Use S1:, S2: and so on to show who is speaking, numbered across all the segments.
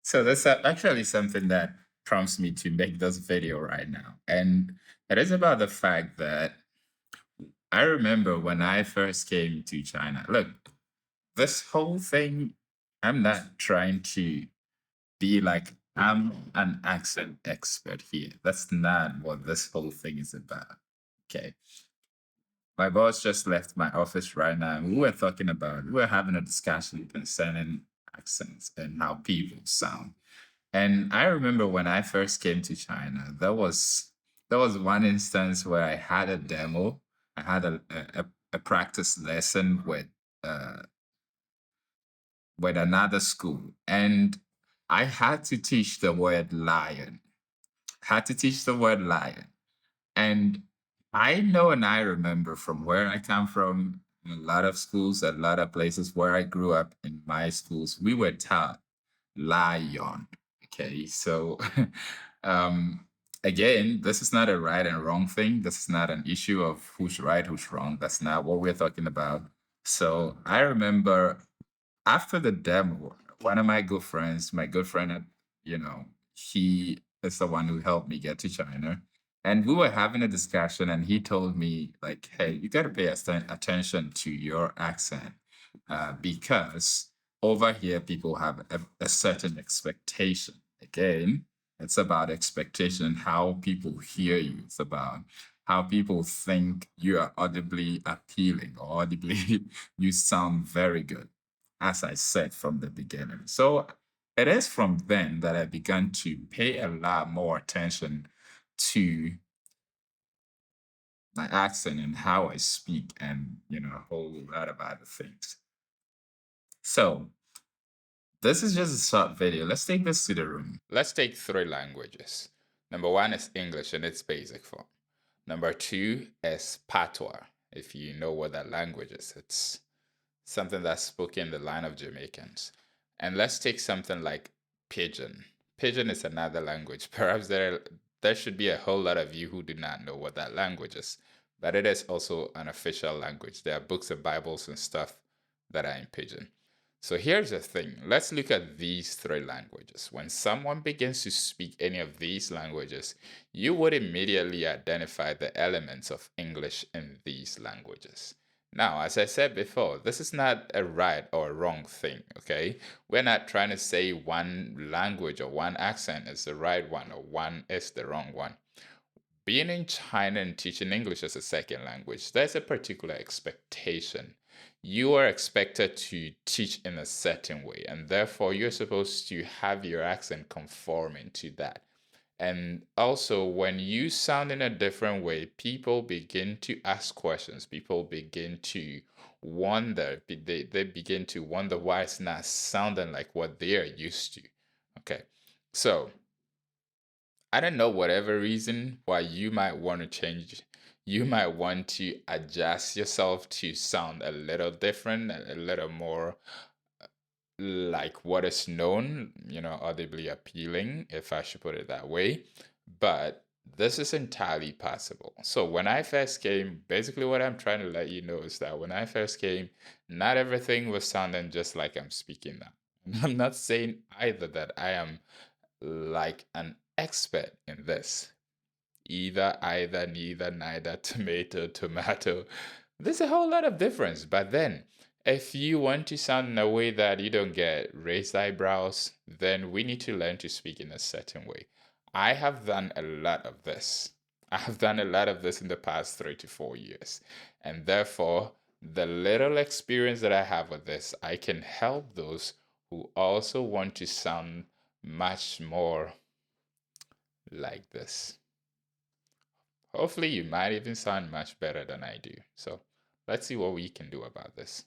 S1: So that's actually something that prompts me to make this video right now. And it is about the fact that I remember when I first came to China. Look, this whole thing, I'm not trying to be like, I'm an accent expert here. That's not what this whole thing is about. Okay. My boss just left my office right now, and we were having a discussion concerning accents and how people sound. And I remember when I first came to China, there was one instance where I had a demo. I had a practice lesson uh, with another school, and I had to teach the word lion. Had to teach the word lion, and I know and I remember from where I come from, in a lot of schools, a lot of places where I grew up in my schools, we were taught lion. Okay, so um, again, this is not a right and wrong thing. This is not an issue of who's right, who's wrong. That's not what we're talking about. So I remember after the demo, one of my good friend, he is the one who helped me get to China. And we were having a discussion, and he told me, like, hey, you got to pay attention to your accent because over here, people have a certain expectation. Again, it's about expectation, how people hear you. It's about how people think you are audibly appealing or audibly you sound very good, as I said from the beginning. So it is from then that I began to pay a lot more attention to my accent and how I speak and, a whole lot of other things. So this is just a short video. Let's take this to the room. Let's take three languages. Number one is English in its basic form. Number two is Patois. If you know what that language is, it's something that's spoken in the line of Jamaicans. And let's take something like Pidgin. Pidgin is another language. Perhaps there should be a whole lot of you who do not know what that language is, but it is also an official language. There are books and Bibles and stuff that are in Pidgin. So here's the thing. Let's look at these three languages. When someone begins to speak any of these languages, you would immediately identify the elements of English in these languages. Now, as I said before, this is not a right or a wrong thing, okay? We're not trying to say one language or one accent is the right one or one is the wrong one. Being in China and teaching English as a second language, there's a particular expectation. You are expected to teach in a certain way, and therefore you're supposed to have your accent conforming to that. And also, when you sound in a different way, people begin to ask questions. People begin to wonder. They begin to wonder why it's not sounding like what they are used to. Okay. So, I don't know, whatever reason why you might want to change, you might want to adjust yourself to sound a little different, a little more like what is known, audibly appealing, if I should put it that way. But this is entirely possible. So when I first came, basically what I'm trying to let you know is that when I first came, not everything was sounding just like I'm speaking now. I'm not saying either that I am like an expert in this. Either, neither, neither, tomato, tomato. There's a whole lot of difference. But then, if you want to sound in a way that you don't get raised eyebrows, then we need to learn to speak in a certain way. I have done a lot of this. I have done a lot of this in the past 3 to 4 years. And therefore, the little experience that I have with this, I can help those who also want to sound much more like this. Hopefully, you might even sound much better than I do. So let's see what we can do about this.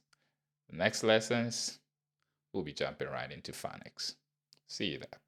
S1: The next lessons, we'll be jumping right into phonics. See you there.